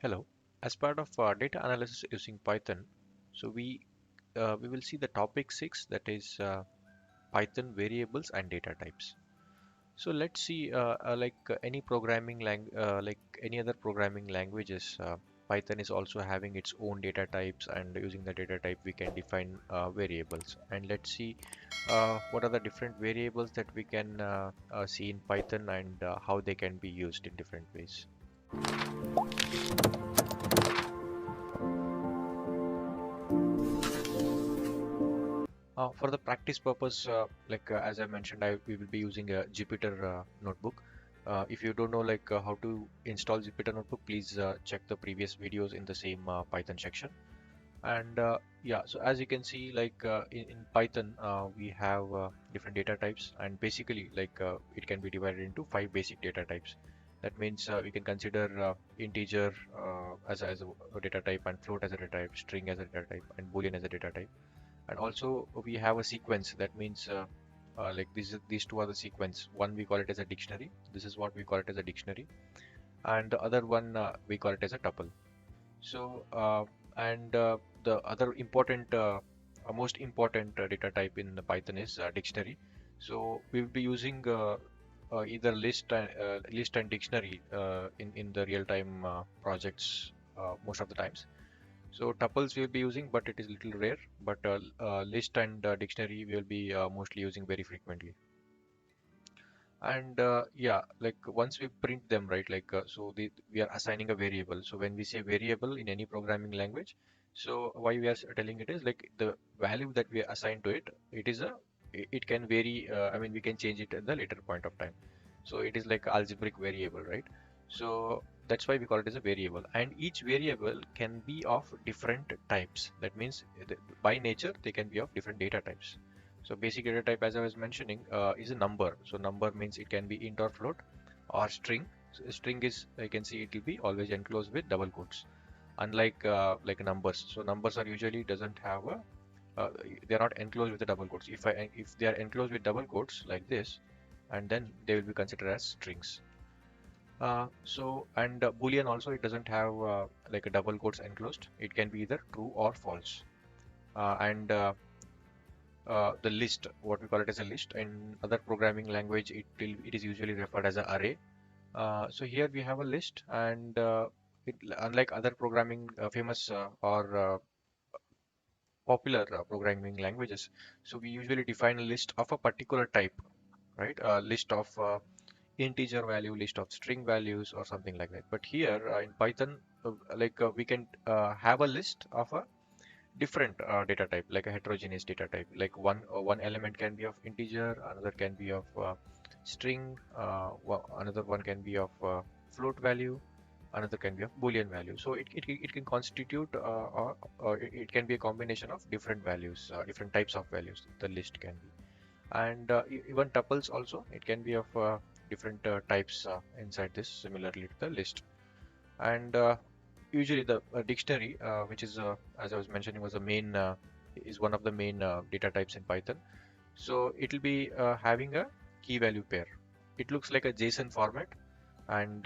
Hello. As part of data analysis using Python, so we will see the topic 6, that is Python variables and data types. So let's see any programming like any other programming languages, Python is also having its own data types, and using the data type we can define variables. And let's see what are the different variables that we can see in Python, and how they can be used in different ways. For the practice purpose, as I mentioned, we will be using a Jupyter notebook. If you don't know how to install Jupyter notebook, please check the previous videos in the same Python section. And yeah, so as you can see, in Python, we have different data types, and basically it can be divided into 5 basic data types. That means we can consider integer as a data type, and float as a data type, string as a data type, and boolean as a data type. And also we have a sequence. That means these two are the sequence. One we call it as a dictionary. This is what we call it as a dictionary, and the other one we call it as a tuple. So and the other important most important data type in the Python is dictionary. So we will be using either list and dictionary in the real time projects most of the times. So tuples we'll be using, but it is little rare. But list and dictionary we'll be mostly using very frequently. And yeah, like once we print them, right? We are assigning a variable. So when we say variable in any programming language, so why we are telling it is like the value that we assign to it. It can vary. I mean, we can change it at the later point of time. So it is like algebraic variable, right? So that's why we call it as a variable. And each variable can be of different types. That means by nature they can be of different data types. So basic data type, as I was mentioning, is a number. So number means it can be int or float or string. So string is, I can see, it will be always enclosed with double quotes. Unlike like numbers. So numbers are usually doesn't have a they are not enclosed with the double quotes. If they are enclosed with double quotes like this, and then they will be considered as strings. And Boolean also, it doesn't have like a double quotes enclosed. It can be either true or false. And The list, what we call it as a list, in other programming language, it is usually referred as an array. So here we have a list, and unlike other programming famous or popular programming languages, so we usually define a list of a particular type, right? A list of integer value, list of string values, or something like that. But here in Python, we can have a list of a different data type, like a heterogeneous data type. Like one element can be of integer, another can be of string, another one can be of float value, another can be of boolean value. So it can constitute or it can be a combination of different values, different types of values. The list can be, and even tuples also, it can be of different types inside this, similarly to the list. And usually the dictionary, which is as I was mentioning, was the main is one of the main data types in Python. So it will be having a key value pair. It looks like a JSON format, and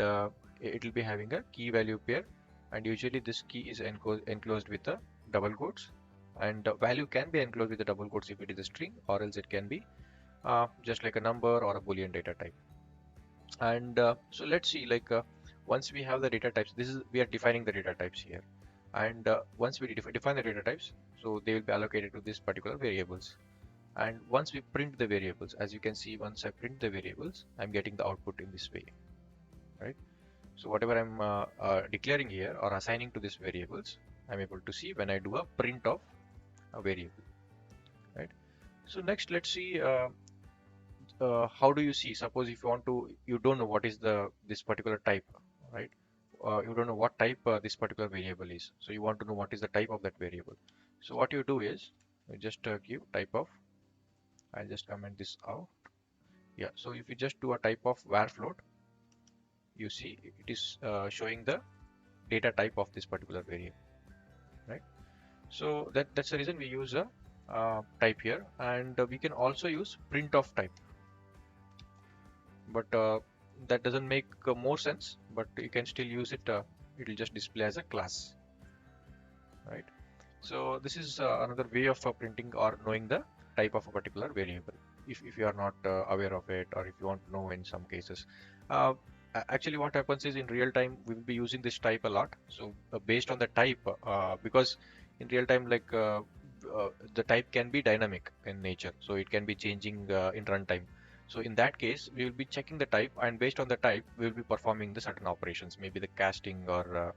it will be having a key value pair, and usually this key is enclosed with the double quotes, and value can be enclosed with the double quotes if it is a string, or else it can be just like a number or a boolean data type. And so let's see, once we have the data types, this is, we are defining the data types here. And once we define the data types, so they will be allocated to this particular variables. And once we print the variables, as you can see, once I print the variables, I'm getting the output in this way, right? So whatever I'm declaring here or assigning to these variables, I'm able to see when I do a print of a variable, right? So next, let's see how do you see, suppose if you want to, you don't know what is this particular type, right? You don't know what type this particular variable is, so you want to know what is the type of that variable. So what you do is you just give type of, I'll just comment this out. Yeah, so if you just do a type of var float, you see it is showing the data type of this particular variable, right? So that's the reason we use a type here. And we can also use print of type, but that doesn't make more sense, but you can still use it it will just display as a class, right? So this is another way of printing or knowing the type of a particular variable if you are not aware of it, or if you want to know in some cases. Uh, Actually, what happens is in real time we will be using this type a lot. So based on the type, because in real time, like the type can be dynamic in nature, so it can be changing in runtime. So in that case, we will be checking the type, and based on the type, we will be performing the certain operations, maybe the casting or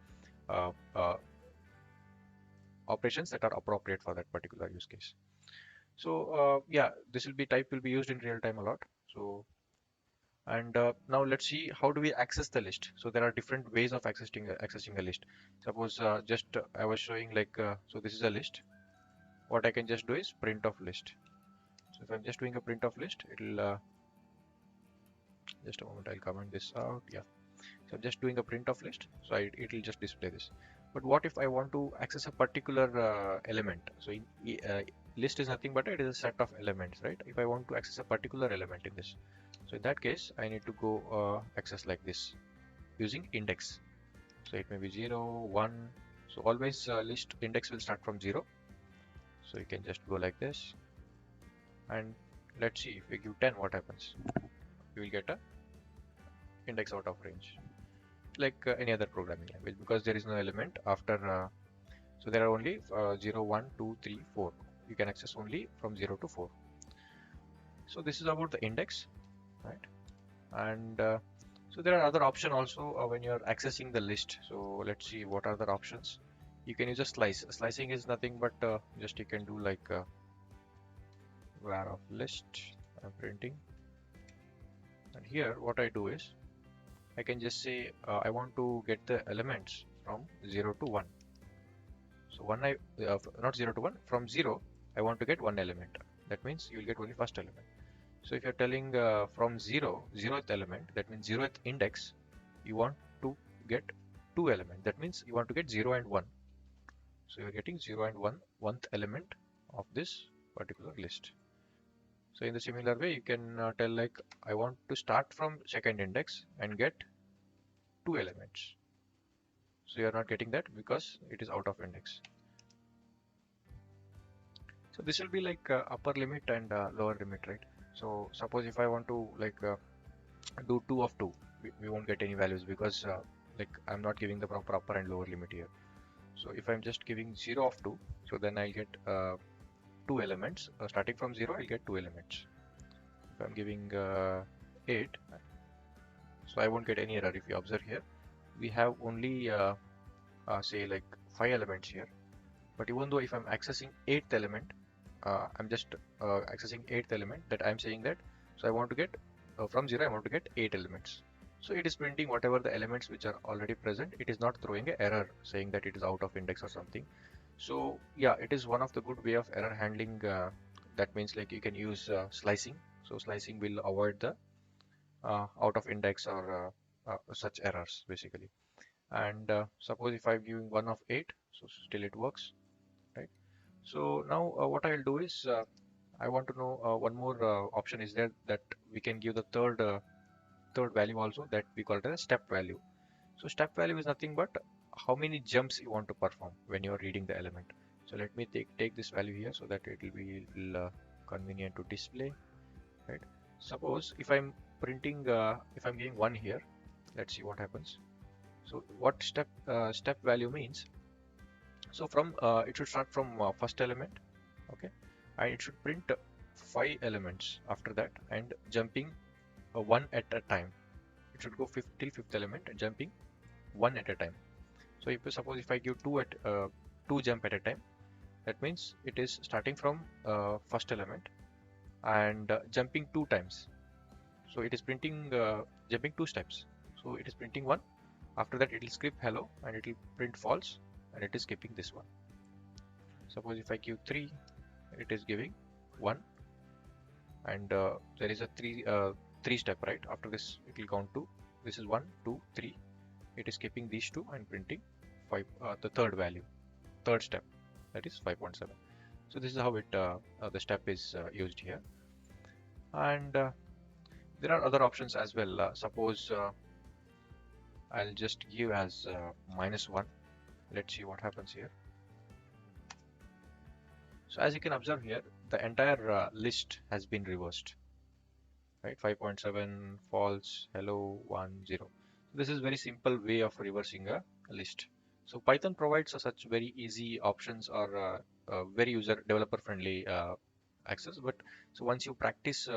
operations that are appropriate for that particular use case. So yeah, this will be type will be used in real time a lot. So and now let's see how do we access the list. So there are different ways of accessing a list. Suppose just I was showing like so this is a list. What I can just do is print of list. So if I'm just doing a print of list, it'll just a moment, I'll comment this out. Yeah. So I'm just doing a print of list, so it'll just display this. But what if I want to access a particular element? So list is nothing but it is a set of elements, right? If I want to access a particular element in this, so in that case, I need to go access like this using index. So it may be 0, 1. So always list index will start from 0. So you can just go like this. And let's see if we give 10, what happens? You will get a index out of range, like any other programming language, because there is no element after so there are only 0 1 2 3 4. You can access only from 0 to 4. So this is about the index, right? And so there are other options also when you're accessing the list. So let's see what are the options. You can use a slice. Slicing is nothing but just you can do like var of list. I'm printing, and here what I do is I can just say I want to get the elements from 0 to 1. So not 0 to 1, from 0 I want to get one element. That means you will get only first element. So if you're telling from 0th element, that means 0th index, you want to get two elements. That means you want to get 0 and 1. So you're getting 0 and 1th element of this particular list. So in the similar way, you can tell like I want to start from second index and get two elements. So you are not getting that because it is out of index. So this will be like upper limit and lower limit, right? So suppose if I want to like do 2 of 2, we won't get any values because like I'm not giving the proper upper and lower limit here. So if I'm just giving 0 of 2, so then I'll get two elements. Starting from 0, I'll get two elements. If I'm giving 8, so I won't get any error. If you observe here, we have only say like 5 elements here. But even though if I'm accessing 8th element, I'm just accessing 8th element, that I'm saying that, so I want to get from 0 I want to get 8 elements. So it is printing whatever the elements which are already present. It is not throwing an error saying that it is out of index or something. So yeah, it is one of the good way of error handling. That means like you can use slicing. So slicing will avoid the out of index or such errors basically. And suppose if I'm giving 1 of 8, so still it works, right? So now what I'll do is I want to know one more option is there, that we can give the third value also, that we call it as step value. So step value is nothing but how many jumps you want to perform when you are reading the element. So let me take this value here so that it will be convenient to display, right? Suppose if I'm printing if I'm giving 1 here, let's see what happens. So what step value means, so from it should start from first element, okay, and it should print 5 elements after that and jumping one at a time. It should go till fifth element and jumping one at a time. So if suppose if I give two jump at a time, that means it is starting from first element and jumping 2 times. So it is printing jumping 2 steps. So it is printing 1. After that it will script hello and it will print false, and it is skipping this one. Suppose if I give 3, it is giving 1, and there is a 3 step, right? After this it will count 2. This is 1 2 3. It is skipping these 2 and printing 5, the third value, third step, that is 5.7. So this is how it the step is used here. And there are other options as well. Suppose I'll just give as -1. Let's see what happens here. So as you can observe here, the entire list has been reversed, right? 5.7 false, hello, 1, 0. This is very simple way of reversing a list. So Python provides such very easy options or very user developer friendly access. But so once you practice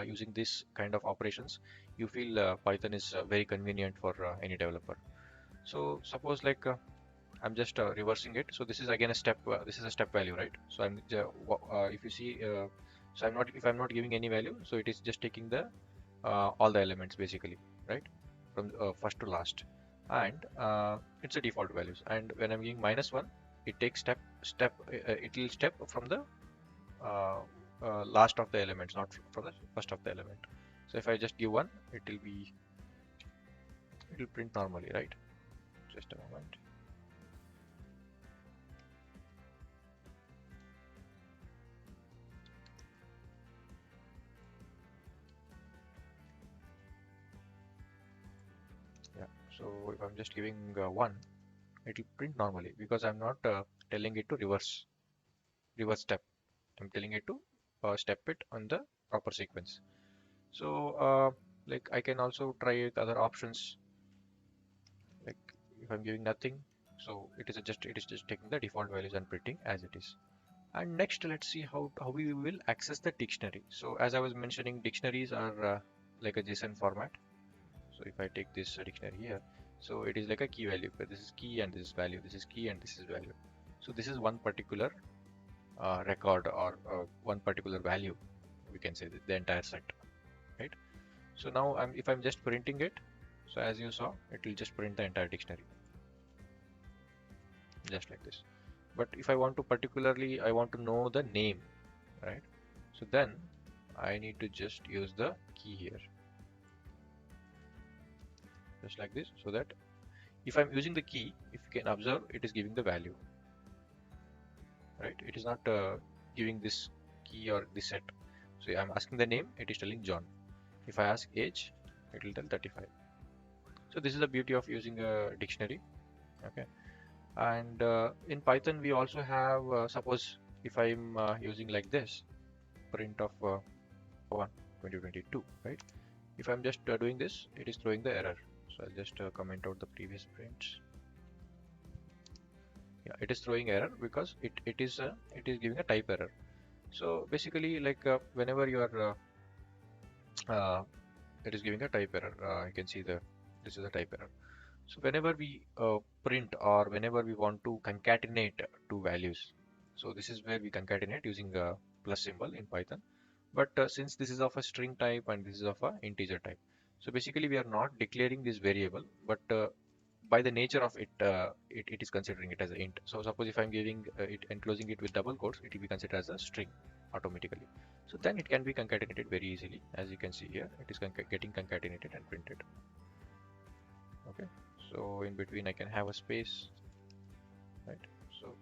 using this kind of operations, you feel Python is very convenient for any developer. So suppose like I'm just reversing it. So this is again a step. This is a step value, right? So if you see, so I'm not if I'm not giving any value, so it is just taking the all the elements basically, right, from first to last, and it's a default values. And when I'm giving -1, it takes it will step from the uh, last of the elements, not from the first of the element. So if I just give 1, it will print normally, right? Just a moment. Yeah. So if I'm just giving 1, it will print normally because I'm not telling it to reverse step. I'm telling it to step it on the proper sequence. So like I can also try with other options. Like if I'm giving nothing, so it is just taking the default values and printing as it is. And next, let's see how we will access the dictionary. So as I was mentioning, dictionaries are like a JSON format. So if I take this dictionary here, so it is like a key value. But this is key and this is value. This is key and this is value. So this is one particular record or one particular value. We can say the entire set, right? So now if I'm just printing it, so as you saw, it will just print the entire dictionary, just like this. But if I want to particularly, I want to know the name, right? So then I need to just use the key here, just like this, so that if I'm using the key, if you can observe, it is giving the value, right? It is not giving this key or this set. So I'm asking the name, it is telling John. If I ask age, it will tell 35. So this is the beauty of using a dictionary. Okay. And in Python, we also have, suppose if I'm using like this, print of 1 2022, right? If I'm just doing this, it is throwing the error. So I'll just comment out the previous prints. Yeah, it is throwing error because it is giving a type error. So basically, like whenever you are it is giving a type error. You can see this is a type error. So whenever we print or whenever we want to concatenate two values, so this is where we concatenate using a plus symbol in Python. But since this is of a string type and this is of a integer type, so basically we are not declaring this variable, but by the nature of it, it is considering it as an int. So suppose if I'm giving it enclosing it with double quotes, it will be considered as a string automatically. So then it can be concatenated very easily. As you can see here, it is getting concatenated and printed. Okay. So in between I can have a space, right? So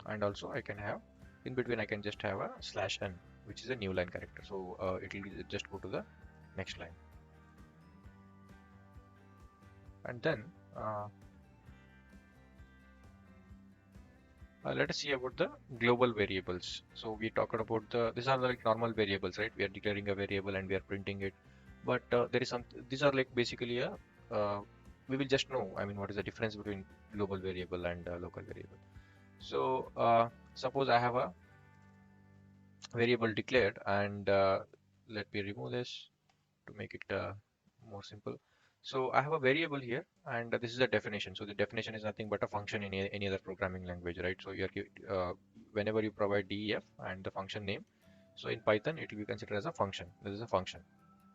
and also I can have in between I can just have a /n, which is a new line character. So it will just go to the next line. And then let us see about the global variables. So we talked about these are like normal variables, right? We are declaring a variable and we are printing it. But there is these are like basically we will just know, I mean, what is the difference between global variable and local variable. So suppose I have a variable declared and let me remove this to make it more simple. So I have a variable here and this is a definition. So the definition is nothing but a function in any other programming language, right? So you are whenever you provide def and the function name, so in Python it will be considered as a function. This is a function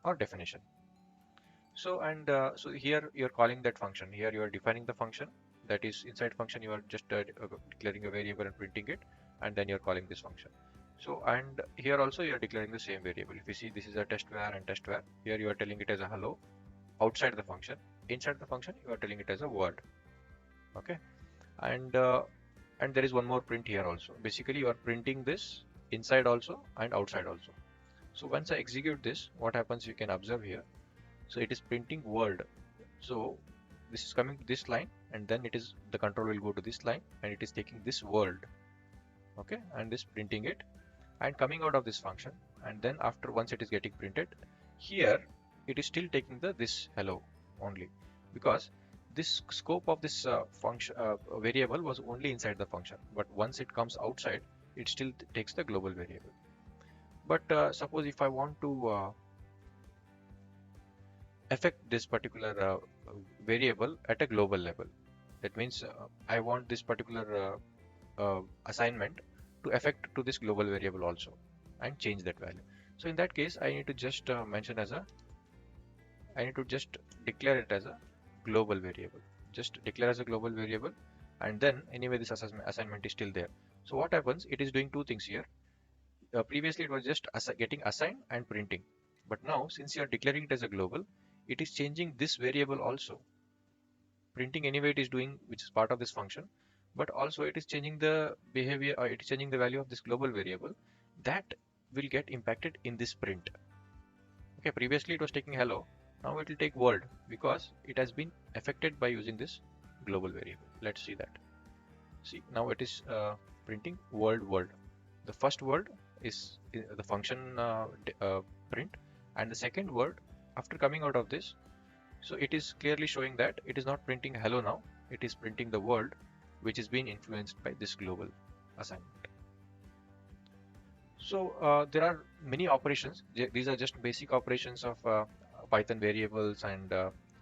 or definition. So and so here you are calling that function. Here you are defining the function. That is inside function you are just declaring a variable and printing it, and then you are calling this function. So and here also you are declaring the same variable. If you see, this is a test_var and test_var. Here you are telling it as a hello outside the function. Inside the function you are telling it as a word. Okay, and there is one more print here also. Basically you are printing this inside also and outside also. So once I execute this, what happens you can observe here. So it is printing word. So this is coming to this line, and then it is the control will go to this line, and it is taking this world, okay, and this printing it and coming out of this function, and then after once it is getting printed, here it is still taking the this hello only, because this scope of this function variable was only inside the function, but once it comes outside, it still takes the global variable. But suppose if I want to affect this particular variable at a global level, that means I want this particular assignment to affect to this global variable also and change that value. So in that case, I need to just I need to just declare it as a global variable. Just declare as a global variable, and then anyway this assignment is still there. So what happens? It is doing two things here. Previously it was just getting assigned and printing, but now since you are declaring it as a global, it is changing this variable also. Printing anyway it is doing, which is part of this function, but also it is changing the behavior, or it is changing the value of this global variable that will get impacted in this print. Okay, previously it was taking hello, now it will take world because it has been affected by using this global variable. Let's see that. See, now it is printing world. The first word is the function print, and the second word after coming out of this, so it is clearly showing that it is not printing hello now, it is printing the world which is being influenced by this global assignment. So there are many operations. These are just basic operations of Python variables and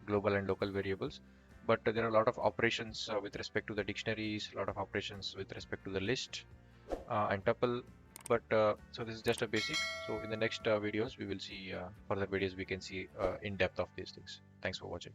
global and local variables. But there are a lot of operations with respect to the dictionaries, a lot of operations with respect to the list and tuple. But so this is just a basic. So in the next videos, we will see further videos. We can see in depth of these things. Thanks for watching.